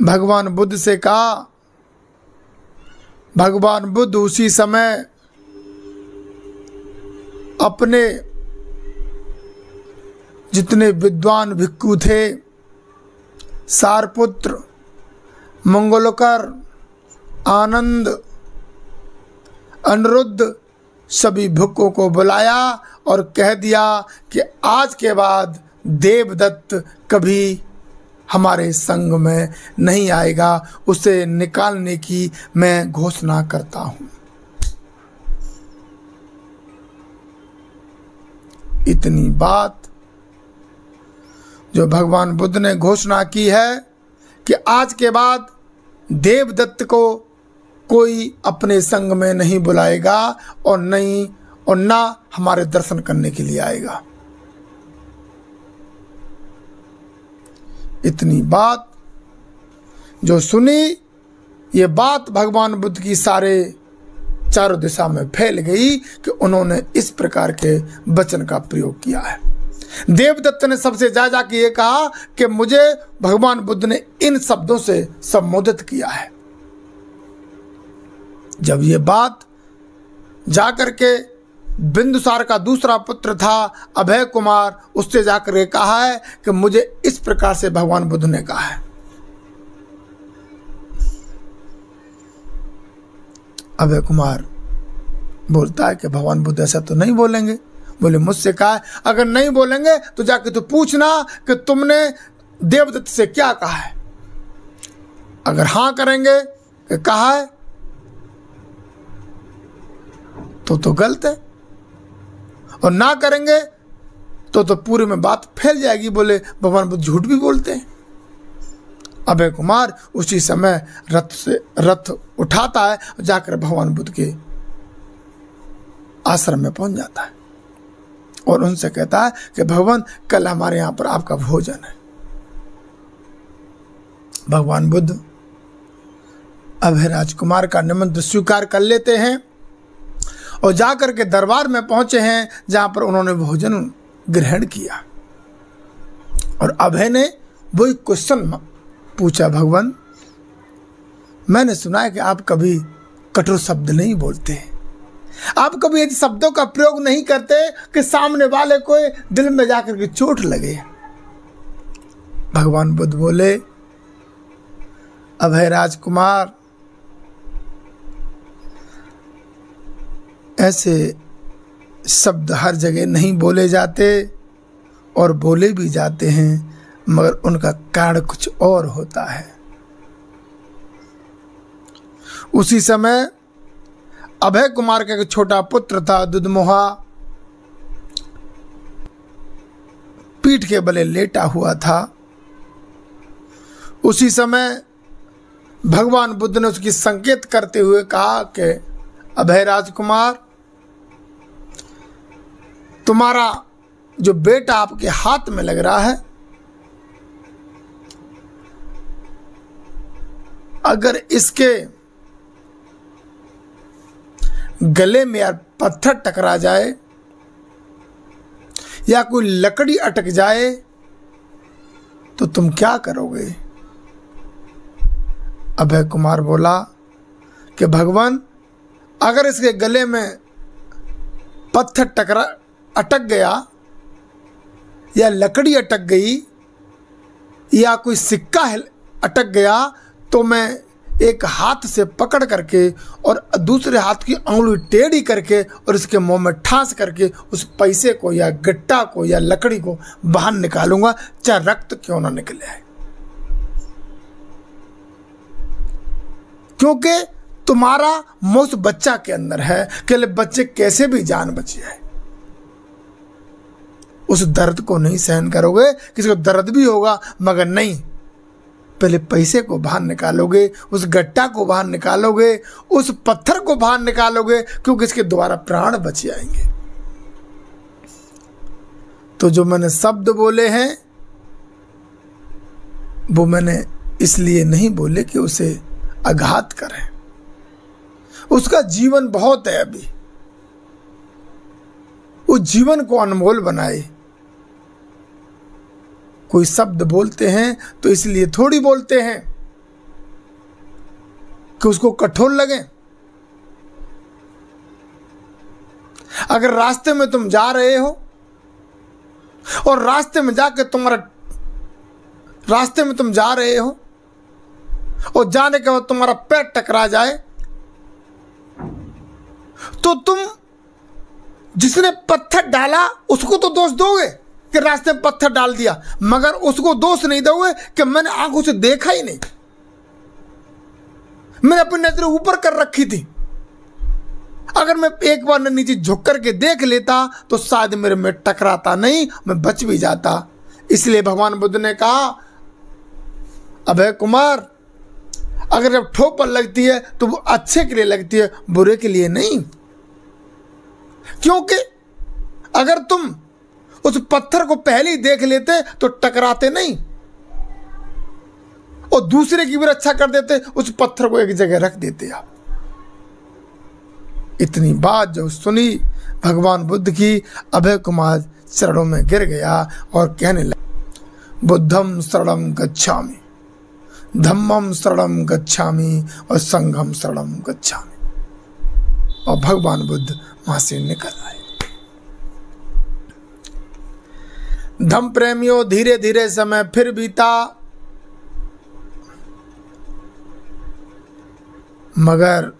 भगवान बुद्ध से कहा। भगवान बुद्ध उसी समय अपने जितने विद्वान भिक्षु थे, सारपुत्र, मंगलकर, आनंद, अनिरुद्ध, सभी भिक्षुओं को बुलाया और कह दिया कि आज के बाद देवदत्त कभी हमारे संग में नहीं आएगा, उसे निकालने की मैं घोषणा करता हूं। इतनी बात जो भगवान बुद्ध ने घोषणा की है कि आज के बाद देवदत्त को कोई अपने संग में नहीं बुलाएगा और ना हमारे दर्शन करने के लिए आएगा। इतनी बात जो सुनी, ये बात भगवान बुद्ध की सारे चारों दिशा में फैल गई कि उन्होंने इस प्रकार के वचन का प्रयोग किया है। देवदत्त ने सबसे ज्यादा कि ये कहा कि मुझे भगवान बुद्ध ने इन शब्दों से संबोधित किया है। जब ये बात जाकर के बिंदुसार का दूसरा पुत्र था अभय कुमार, उससे जाकर के कहा है कि मुझे इस प्रकार से भगवान बुद्ध ने कहा है। अभय कुमार बोलता है कि भगवान बुद्ध ऐसा तो नहीं बोलेंगे। बोले मुझसे कहा है, अगर नहीं बोलेंगे तो जाके तो पूछना कि तुमने देवदत्त से क्या कहा है। अगर हां करेंगे कि कहा है तो गलत है, और ना करेंगे तो पूरे में बात फैल जाएगी। बोले भगवान बुद्ध झूठ भी बोलते हैं। अभय कुमार उसी समय रथ उठाता है और जाकर भगवान बुद्ध के आश्रम में पहुंच जाता है और उनसे कहता है कि भगवान कल हमारे यहां पर आपका भोजन है। भगवान बुद्ध अभय राजकुमार का निमंत्रण स्वीकार कर लेते हैं और जाकर के दरबार में पहुंचे हैं, जहां पर उन्होंने भोजन ग्रहण किया। और अभय ने वही क्वेश्चन पूछा, भगवान मैंने सुना है कि आप कभी कठोर शब्द नहीं बोलते, आप कभी ऐसे शब्दों का प्रयोग नहीं करते कि सामने वाले को दिल में जाकर के चोट लगे। भगवान बुद्ध बोले, अभय राजकुमार ऐसे शब्द हर जगह नहीं बोले जाते और बोले भी जाते हैं, मगर उनका कारण कुछ और होता है। उसी समय अभय कुमार का एक छोटा पुत्र था दुधमुहा, पीठ के बले लेटा हुआ था। उसी समय भगवान बुद्ध ने उसकी संकेत करते हुए कहा कि अभय राजकुमार, तुम्हारा जो बेटा आपके हाथ में लग रहा है, अगर इसके गले में यार पत्थर टकरा जाए या कोई लकड़ी अटक जाए तो तुम क्या करोगे? अभय कुमार बोला कि भगवान, अगर इसके गले में पत्थर अटक गया या लकड़ी अटक गई या कोई सिक्का अटक गया तो मैं एक हाथ से पकड़ करके और दूसरे हाथ की अंगुली टेढ़ी करके और इसके मुंह में ठांस करके उस पैसे को या गट्टा को या लकड़ी को बाहर निकालूंगा, चाहे रक्त क्यों ना निकले आए, क्योंकि तुम्हारा मोह उस बच्चा के अंदर है कि बच्चे कैसे भी जान बची है। उस दर्द को नहीं सहन करोगे, किसी को दर्द भी होगा मगर नहीं, पहले पैसे को बाहर निकालोगे, उस गट्टा को बाहर निकालोगे, उस पत्थर को बाहर निकालोगे, क्योंकि इसके द्वारा प्राण बच जाएंगे। तो जो मैंने शब्द बोले हैं वो मैंने इसलिए नहीं बोले कि उसे आघात करें, उसका जीवन बहुत है, अभी उस जीवन को अनमोल बनाए। कोई शब्द बोलते हैं तो इसलिए थोड़ी बोलते हैं कि उसको कठोर लगे। अगर रास्ते में तुम जा रहे हो और रास्ते में तुम जा रहे हो और जाने के बाद तुम्हारा पैर टकरा जाए, तो तुम जिसने पत्थर डाला उसको तो दोष दोगे कि रास्ते में पत्थर डाल दिया, मगर उसको दोष नहीं दोगे कि मैंने आंखों से देखा ही नहीं, मैंने अपनी नजरें ऊपर कर रखी थी। अगर मैं एक बार नीचे झुक करके देख लेता तो शायद मेरे में टकराता नहीं, मैं बच भी जाता। इसलिए भगवान बुद्ध ने कहा, अभय कुमार, अगर जब ठोकर लगती है तो वो अच्छे के लिए लगती है, बुरे के लिए नहीं। क्योंकि अगर तुम उस पत्थर को पहले ही देख लेते तो टकराते नहीं और दूसरे की भी रक्षा कर देते, उस पत्थर को एक जगह रख देते आप। इतनी बात जो सुनी भगवान बुद्ध की, अभय कुमार चरणों में गिर गया और कहने लगा, बुद्धम शरणं गच्छामि, धम्मम शरणं गच्छामि और संघम शरणं गच्छामि। और भगवान बुद्ध वहां से निकल आए। धम्म प्रेमियों, धीरे धीरे समय फिर बीता, मगर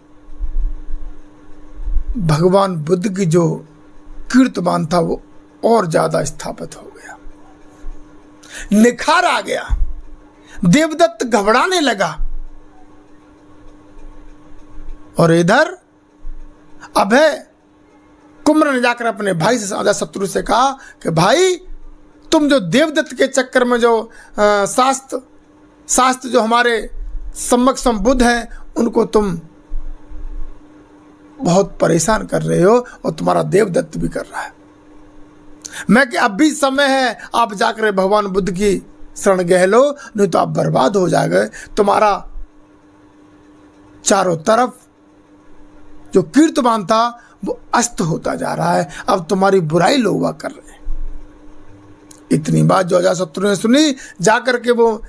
भगवान बुद्ध की जो कीर्तमान था वो और ज्यादा स्थापित हो गया, निखार आ गया। देवदत्त घबराने लगा और इधर अभय कुम्र ने जाकर अपने भाई से, अजातशत्रु से कहा कि भाई, तुम जो देवदत्त के चक्कर में जो शास्त्र जो हमारे सम्यक संबुद्ध हैं उनको तुम बहुत परेशान कर रहे हो और तुम्हारा देवदत्त भी कर रहा है। मैं कि अब भी समय है, आप जाकर भगवान बुद्ध की शरण गह लो, नहीं तो आप बर्बाद हो जाएंगे। तुम्हारा चारों तरफ जो कीर्तमान था वो अस्त होता जा रहा है, अब तुम्हारी बुराई लोग वह कर रहे हैं। इतनी बात जो अजातशत्रु ने सुनी, जाकर के वो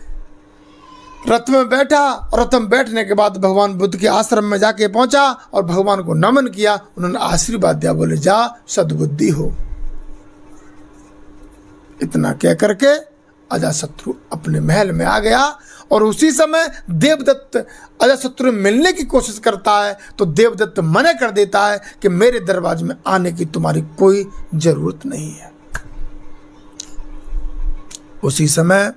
रथ में बैठा और रथ में बैठने के बाद भगवान बुद्ध के आश्रम में जाके पहुंचा और भगवान को नमन किया। उन्होंने आशीर्वाद दिया, बोले जा सद्बुद्धि हो। इतना कह करके अजातशत्रु अपने महल में आ गया और उसी समय देवदत्त अजातशत्रु मिलने की कोशिश करता है तो देवदत्त मना कर देता है कि मेरे दरवाजे में आने की तुम्हारी कोई जरूरत नहीं है। उसी समय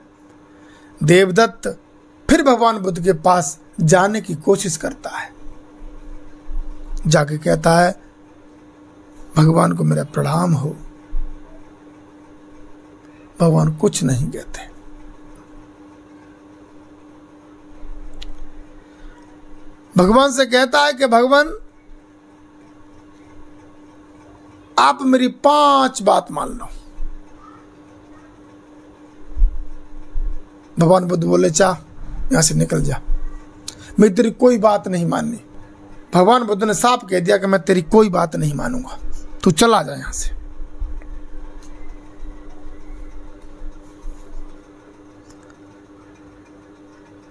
देवदत्त फिर भगवान बुद्ध के पास जाने की कोशिश करता है, जाके कहता है, भगवान को मेरा प्रणाम हो। भगवान कुछ नहीं कहते। भगवान से कहता है कि भगवान, आप मेरी 5 बात मान लो। भगवान बुद्ध बोले, चाह यहां से निकल जा, मैं तेरी कोई बात नहीं माननी। भगवान बुद्ध ने साफ कह दिया कि मैं तेरी कोई बात नहीं मानूंगा, तू चला जा यहां से।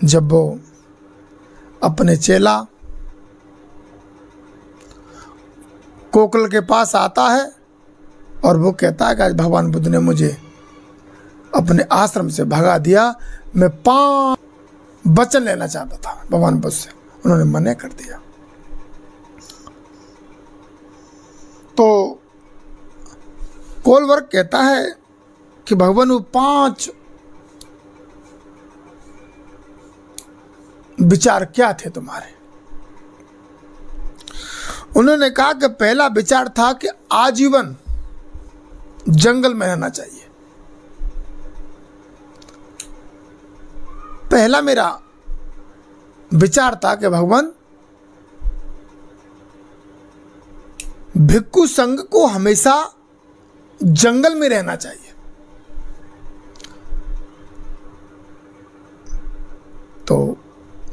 जब वो अपने चेला कोकल के पास आता है और वो कहता है कि आज भगवान बुद्ध ने मुझे अपने आश्रम से भगा दिया, मैं 5 वचन लेना चाहता था भगवान बुद्ध से, उन्होंने मना कर दिया। तो कोलवर्ग कहता है कि भगवान वो 5 विचार क्या थे तुम्हारे? उन्होंने कहा कि पहला विचार था कि आजीवन जंगल में रहना चाहिए। पहला मेरा विचार था कि भगवान, भिक्खु संघ को हमेशा जंगल में रहना चाहिए। तो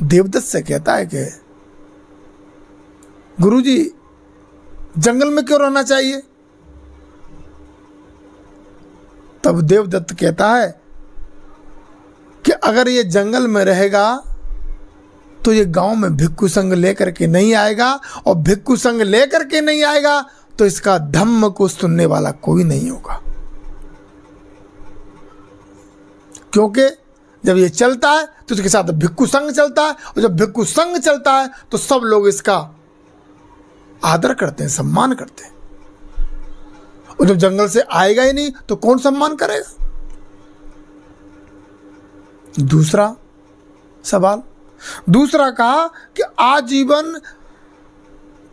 देवदत्त से कहता है कि गुरुजी, जंगल में क्यों रहना चाहिए? तब देवदत्त कहता है कि अगर ये जंगल में रहेगा तो ये गांव में भिक्षु संघ लेकर के नहीं आएगा, और भिक्षु संघ लेकर के नहीं आएगा तो इसका धम्म को सुनने वाला कोई नहीं होगा। क्योंकि जब ये चलता है तो इसके साथ भिक्षु संघ चलता है, और जब भिक्षु संघ चलता है तो सब लोग इसका आदर करते हैं, सम्मान करते हैं। और जब जंगल से आएगा ही नहीं तो कौन सम्मान करेगा? दूसरा सवाल, दूसरा कहा कि आजीवन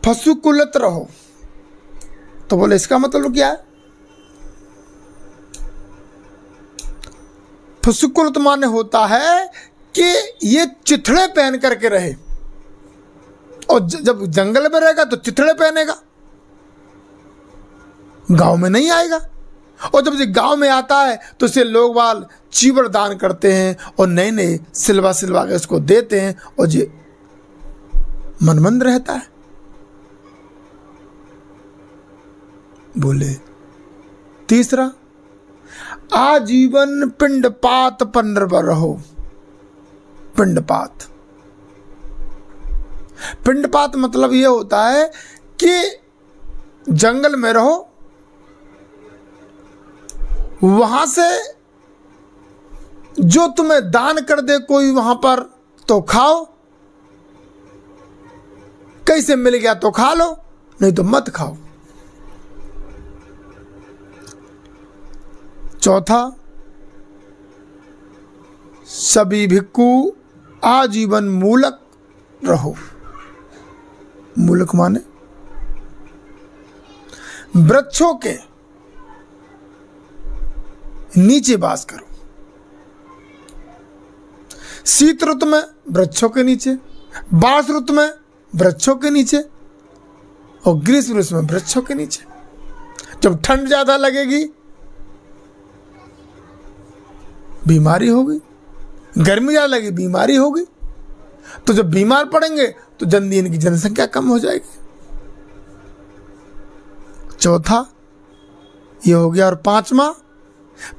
पशुकुलत रहो। तो बोले इसका मतलब क्या है? पशुकुलत माने होता है कि ये चिथड़े पहन करके रहे, और जब जंगल में रहेगा तो चिथड़े पहनेगा, गांव में नहीं आएगा। और जब ये गांव में आता है तो इसे लोग वाल चीवर दान करते हैं और नए नए सिलवा सिलवा के इसको देते हैं, और ये मनमंद रहता है। बोले तीसरा, आजीवन पिंडपात पर निर्भर रहो। पिंडपात, पिंडपात मतलब यह होता है कि जंगल में रहो, वहां से जो तुम्हें दान कर दे कोई वहां पर तो खाओ, कैसे मिल गया तो खा लो, नहीं तो मत खाओ। चौथा, सभी भिक्षु आजीवन मूलक रहो। मूलक माने वृक्षों के नीचे वास करो। शीत ऋतु में वृक्षों के नीचे, बारिश ऋतु में वृक्षों के नीचे, और ग्रीष्म ऋतु में वृक्षों के नीचे। जब ठंड ज्यादा लगेगी बीमारी होगी, गर्मी ज्यादा लगेगी बीमारी होगी, तो जब बीमार पड़ेंगे तो जल्दी इनकी जनसंख्या कम हो जाएगी। चौथा ये हो गया। और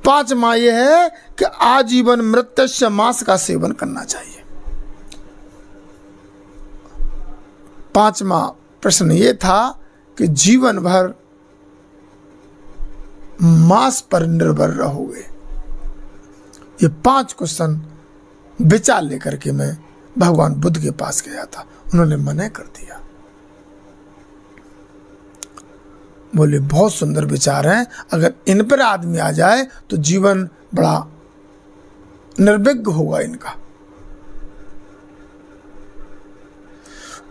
पांचवा यह है कि आजीवन मृत्युस्य मांस का सेवन करना चाहिए। पांचवा प्रश्न यह था कि जीवन भर मांस पर निर्भर रहोगे। ये 5 क्वेश्चन विचार लेकर के मैं भगवान बुद्ध के पास गया था, उन्होंने मना कर दिया। बोले बहुत सुंदर विचार हैं, अगर इन पर आदमी आ जाए तो जीवन बड़ा निर्विघ्न होगा इनका।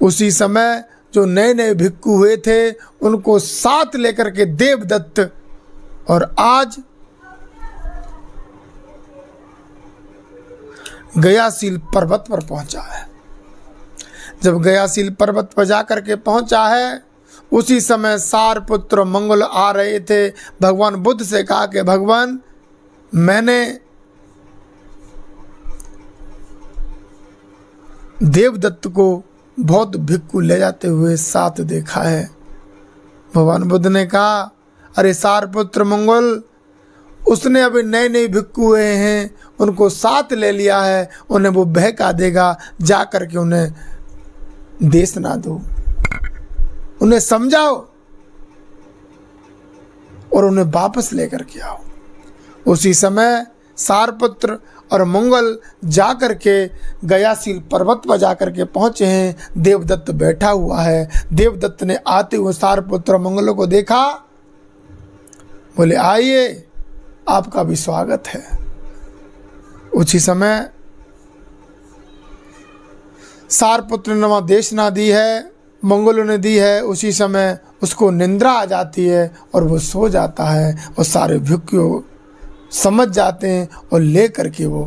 उसी समय जो नए नए भिक्षु हुए थे उनको साथ लेकर के देवदत्त और आज गयासील पर्वत पर पहुंचा है। जब गयासील पर्वत पर जाकर के पहुंचा है उसी समय सारपुत्र मंगल आ रहे थे। भगवान बुद्ध से कहा कि भगवान, मैंने देवदत्त को बहुत भिक्षु ले जाते हुए साथ देखा है। भगवान बुद्ध ने कहा, अरे सारपुत्र मंगल, उसने अभी नए नए भिक्षु हुए हैं, उनको साथ ले लिया है, उन्हें वो बहका देगा, जा करके उन्हें देश ना दो, उन्हें समझाओ और उन्हें वापस लेकर के आओ। उसी समय सारपुत्र और मंगल जाकर के गयासील पर्वत पर जाकर के पहुंचे हैं। देवदत्त बैठा हुआ है। देवदत्त ने आते हुए सारपुत्र मंगल को देखा, बोले आइए, आपका भी स्वागत है। उसी समय सारपुत्र ने वहां देशना दी है, मंगलों ने दी है। उसी समय उसको निंद्रा आ जाती है और वो सो जाता है, और सारे भिक्षु समझ जाते हैं और ले करके वो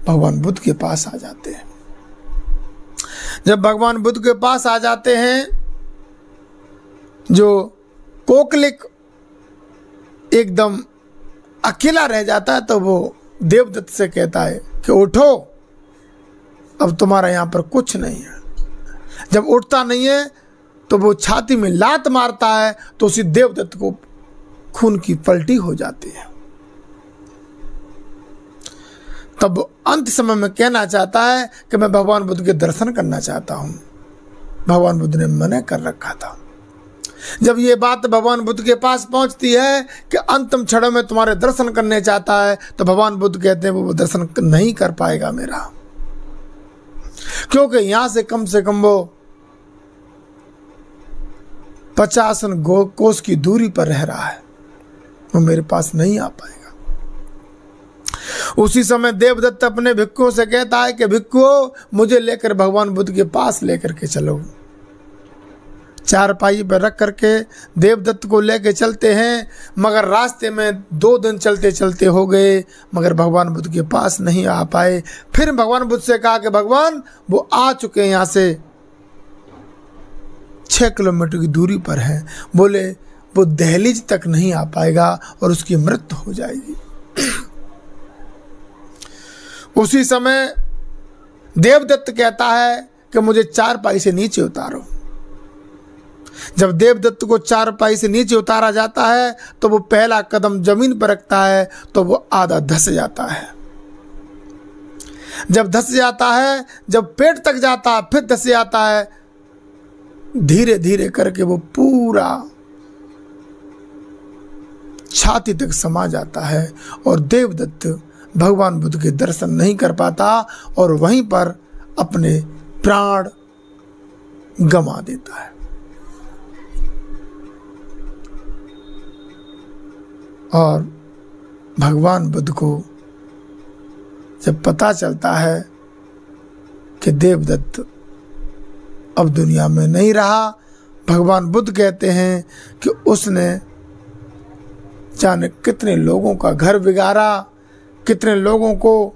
भगवान बुद्ध के पास आ जाते हैं। जब भगवान बुद्ध के पास आ जाते हैं, जो कोकलिक एकदम अकेला रह जाता है, तो वो देवदत्त से कहता है कि उठो, अब तुम्हारा यहाँ पर कुछ नहीं है। जब उठता नहीं है तो वो छाती में लात मारता है, तो उसी देवदत्त को खून की पलटी हो जाती है। तब अंत समय में कहना चाहता है कि मैं भगवान बुद्ध के दर्शन करना चाहता हूँ। भगवान बुद्ध ने मना कर रखा था। जब ये बात भगवान बुद्ध के पास पहुंचती है कि अंतिम क्षणों में तुम्हारे दर्शन करने चाहता है, तो भगवान बुद्ध कहते हैं वो दर्शन नहीं कर पाएगा मेरा, क्योंकि यहां से कम वो 50 कोस की दूरी पर रह रहा है, वो मेरे पास नहीं आ पाएगा। उसी समय देवदत्त अपने भिक्षुओं से कहता है कि भिक्षुओं, मुझे लेकर भगवान बुद्ध के पास लेकर के चलो। चारपाई पर रख करके देवदत्त को लेके चलते हैं, मगर रास्ते में 2 दिन चलते चलते हो गए, मगर भगवान बुद्ध के पास नहीं आ पाए। फिर भगवान बुद्ध से कहा कि भगवान वो आ चुके हैं, यहाँ से 6 किलोमीटर की दूरी पर है। बोले वो दहलीज तक नहीं आ पाएगा और उसकी मृत्यु हो जाएगी। उसी समय देवदत्त कहता है कि मुझे चारपाई से नीचे उतारो। जब देवदत्त को चारपाई से नीचे उतारा जाता है तो वो पहला कदम जमीन पर रखता है तो वो आधा धंस जाता है। जब धंस जाता है, जब पेट तक जाता है, फिर धंस जाता है, धीरे धीरे करके वो पूरा छाती तक समा जाता है और देवदत्त भगवान बुद्ध के दर्शन नहीं कर पाता और वहीं पर अपने प्राण गंवा देता है। और भगवान बुद्ध को जब पता चलता है कि देवदत्त अब दुनिया में नहीं रहा, भगवान बुद्ध कहते हैं कि उसने जाने कितने लोगों का घर बिगाड़ा, कितने लोगों को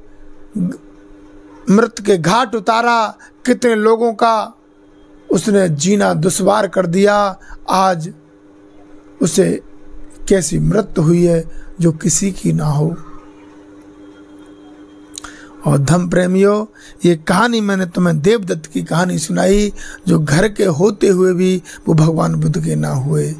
मृत्यु के घाट उतारा, कितने लोगों का उसने जीना दुश्वार कर दिया। आज उसे कैसी मृत्यु हुई है जो किसी की ना हो। और धम्म प्रेमियों, ये कहानी मैंने तुम्हें देवदत्त की कहानी सुनाई, जो घर के होते हुए भी वो भगवान बुद्ध के ना हुए,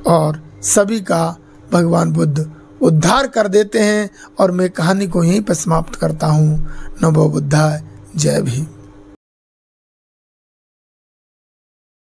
और सभी का भगवान बुद्ध उद्धार कर देते हैं। और मैं कहानी को यहीं पर समाप्त करता हूँ। नमो बुद्धाय, जय भीम।